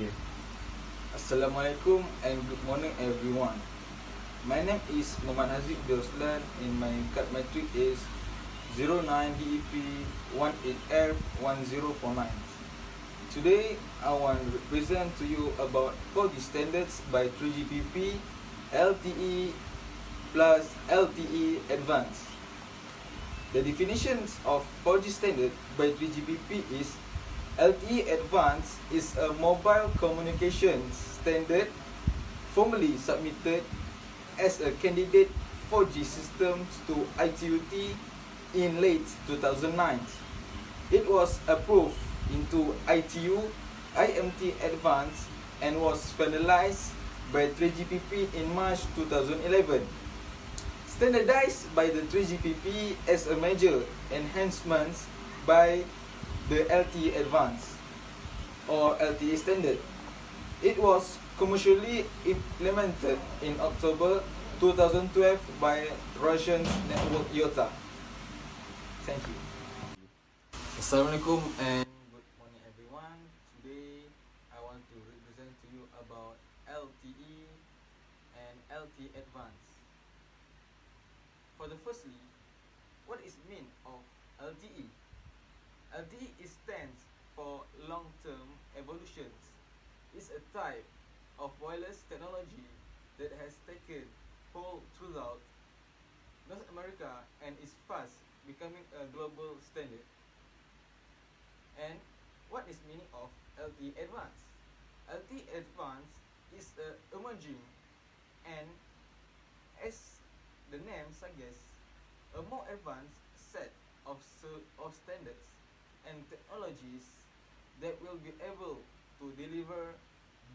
begin. Assalamualaikum and good morning everyone. My name is Muhammad Haziq Sultan and my card matric is 09DEP18F1049. Today I want to present to you about 4G standards by 3GPP, LTE plus LTE Advanced. The definitions of 4G standard by 3GPP is LTE-Advanced is a mobile communications standard formally submitted as a candidate 4G system to ITU-T in late 2009. It was approved into ITU IMT Advanced and was finalized by 3GPP in March 2011. Standardized by the 3GPP as a major enhancements by the LTE-Advanced or LTE standard. It was commercially implemented in October 2012 by Russian network IOTA. Thank you. Assalamualaikum and good morning everyone. Today I want to represent to you about LTE and LTE Advanced. For the firstly, what is mean of LTE? LTE stands for long-term evolutions. It's a type of wireless technology that has taken hold throughout North America and is fast becoming a global standard. And what is meaning of LTE Advanced? LTE Advanced is a emerging and, as the name suggests, a more advanced set of standards and technologies that will be able to deliver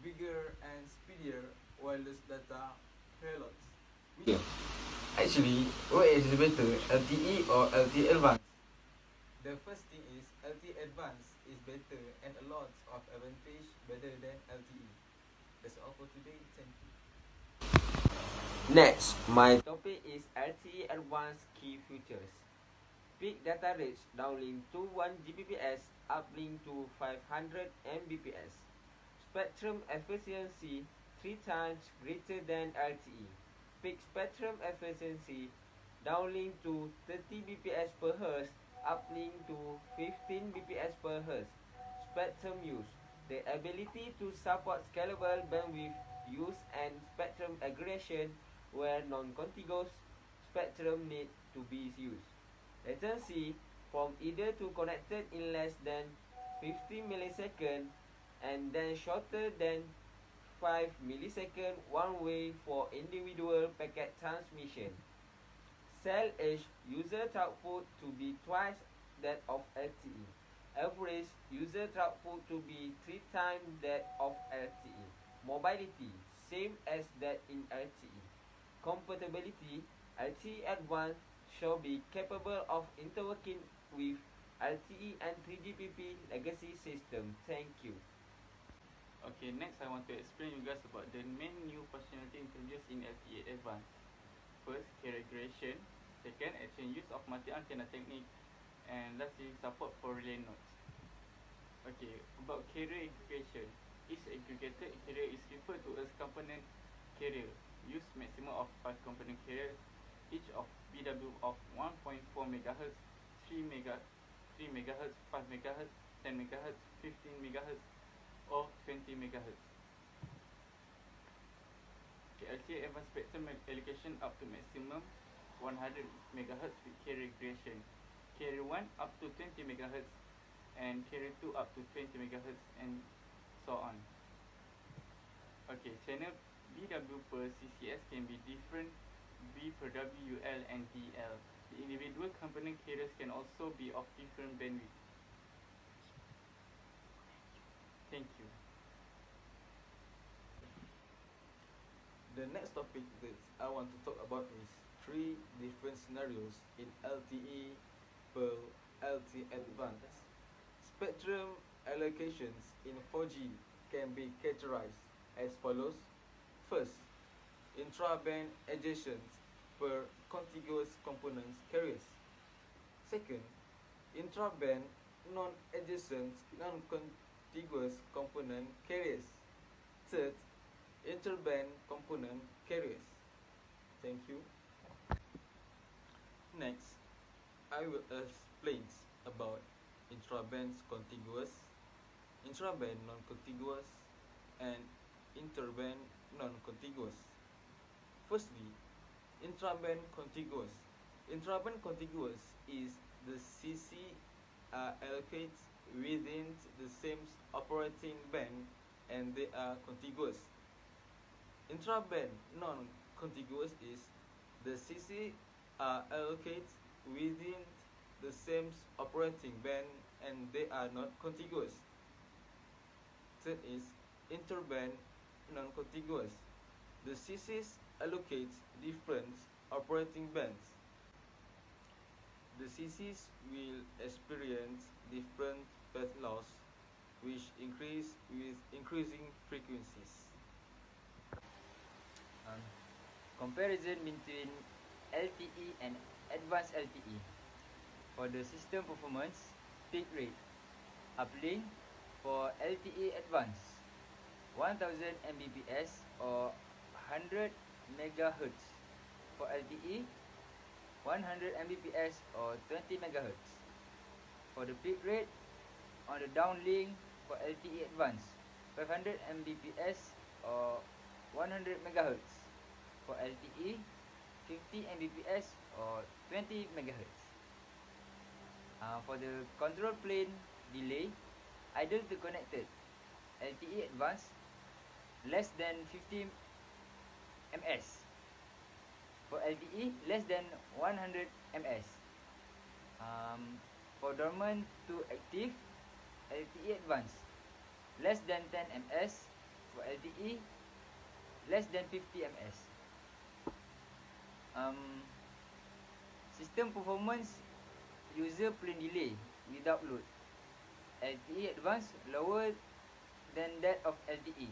bigger and speedier wireless data payloads. Yeah. Actually, what is better, LTE or LTE Advanced? The first thing is LTE Advanced is better and a lot of advantage better than LTE. That's all for today. Thank you. Next, my topic is LTE Advanced key features. Peak data rates downlink to 1 Gbps, uplink to 500 Mbps. Spectrum efficiency 3 times greater than LTE. Peak spectrum efficiency downlink to 30 bps per Hz, uplink to 15 bps per Hz. Spectrum use, the ability to support scalable bandwidth use and spectrum aggregation where non-contiguous spectrum need to be used. Latency from either to connected in less than 50 milliseconds and then shorter than 5 milliseconds one way for individual packet transmission. Cell edge user throughput to be twice that of LTE. Average user throughput to be 3 times that of LTE. Mobility same as that in LTE. Compatibility, LTE Advanced shall be capable of interworking with LTE and 3GPP legacy system. Thank you. Okay, next I want to explain you guys about the main new functionality introduced in LTE Advanced. First, carrier aggregation. Second, exchange use of multi-antenna technique. And lastly, support for relay nodes. Okay, about carrier aggregation. Each aggregated carrier is referred to as component carrier. Use maximum of 5 component carriers, each of BW of 1.4 MHz, 3 MHz, 5 MHz, 10 MHz, 15 MHz, or 20 MHz. Okay, LTE Advanced Spectrum allocation up to maximum 100 MHz with carrier aggregation. Carrier 1 up to 20 MHz and carrier 2 up to 20 MHz and so on. Okay, channel BW per CCS can be different B per W, UL and DL. The individual component carriers can also be of different bandwidth. Thank you. The next topic that I want to talk about is 3 different scenarios in LTE per LTE Advanced. Spectrum allocations in 4G can be categorized as follows. First, intra-band adjacent per contiguous components carriers. Second, intra-band non-adjacent non-contiguous component carriers. Third, interband component carriers. Thank you. Next, I will explain about intraband contiguous, intraband non-contiguous, and interband non-contiguous. Firstly, intraband contiguous. Intraband contiguous is the CC are allocated within the same operating band and they are contiguous. Intraband non-contiguous is the CC are allocated within the same operating band and they are not contiguous. Third is interband non-contiguous. The CCs allocate different operating bands. The CCs will experience different path loss which increase with increasing frequencies. Comparison between LTE and advanced LTE. For the system performance, peak rate, uplink for LTE Advanced 1000 Mbps or 100 MHz. For LTE 100 Mbps or 20 MHz. For the peak rate on the downlink for LTE Advanced 500 Mbps or 100 MHz. For LTE 50 Mbps or 20 MHz. For the control plane delay, idle to connected, LTE Advanced less than 50 ms. For LTE less than 100 ms. For dormant to active, LTE Advanced less than 10 ms. For LTE less than 50 ms. System performance, user plane delay without load, LTE Advanced lower than that of LTE.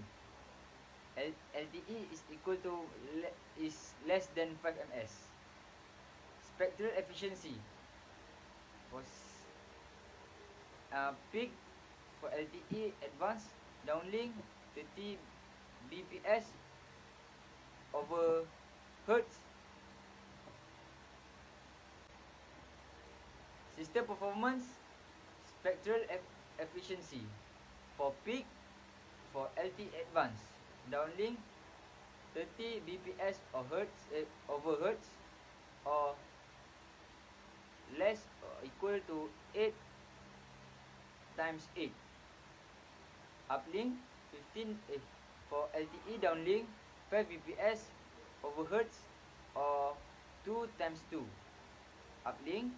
LTE is equal to less than 5 ms. Spectral efficiency was peak for LTE Advanced downlink 30 bps over hertz. System performance, spectral efficiency for peak for LTE Advanced downlink 30 bps or hertz over hertz or less or equal to 8 times 8. Uplink 15 for LTE downlink 5 bps over hertz or 2 times 2. Uplink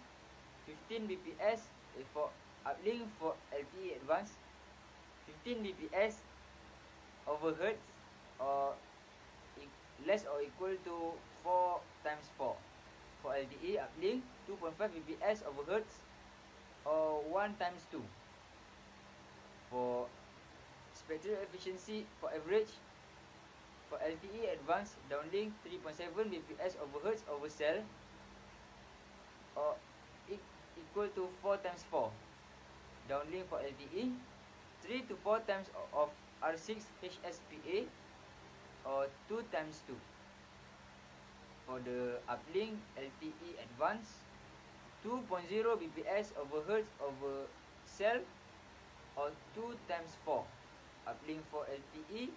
15 bps for uplink for LTE Advanced 15 bps over hertz or less or equal to 4 times 4. For LTE uplink 2.5 bps over hertz or 1 times 2. For spectral efficiency for average, for LTE Advanced downlink 3.7 bps over hertz over cell or equal to 4 times 4. Downlink for LTE 3 to 4 times of R6 HSPA or 2 times 2. For the uplink LTE Advanced 2.0 bps over hertz over cell or 2 times 4. Uplink for LTE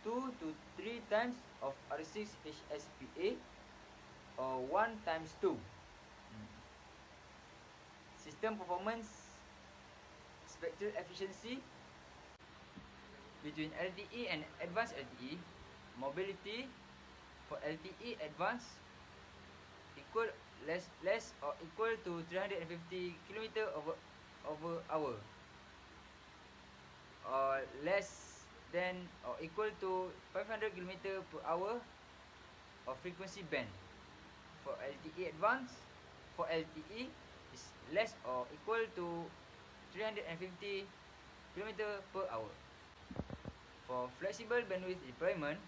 2 to 3 times of R6 HSPA or 1 times 2. System performance, spectral efficiency between LTE and advanced LTE, mobility for LTE Advanced equal less or equal to 350 km over hour or less than or equal to 500 km per hour of frequency band. For LTE Advanced, for LTE is less or equal to 350 km per hour. For flexible bandwidth deployment,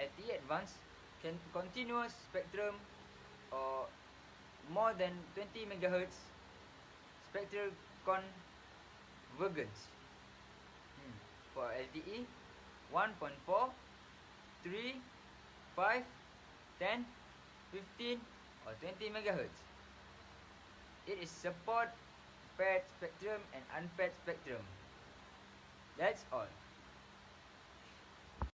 LTE Advanced can continuous spectrum or more than 20 MHz spectral convergence. For LTE 1.4, 3, 5, 10, 15 or 20 MHz. It is support paired spectrum and unpaired spectrum. That's all.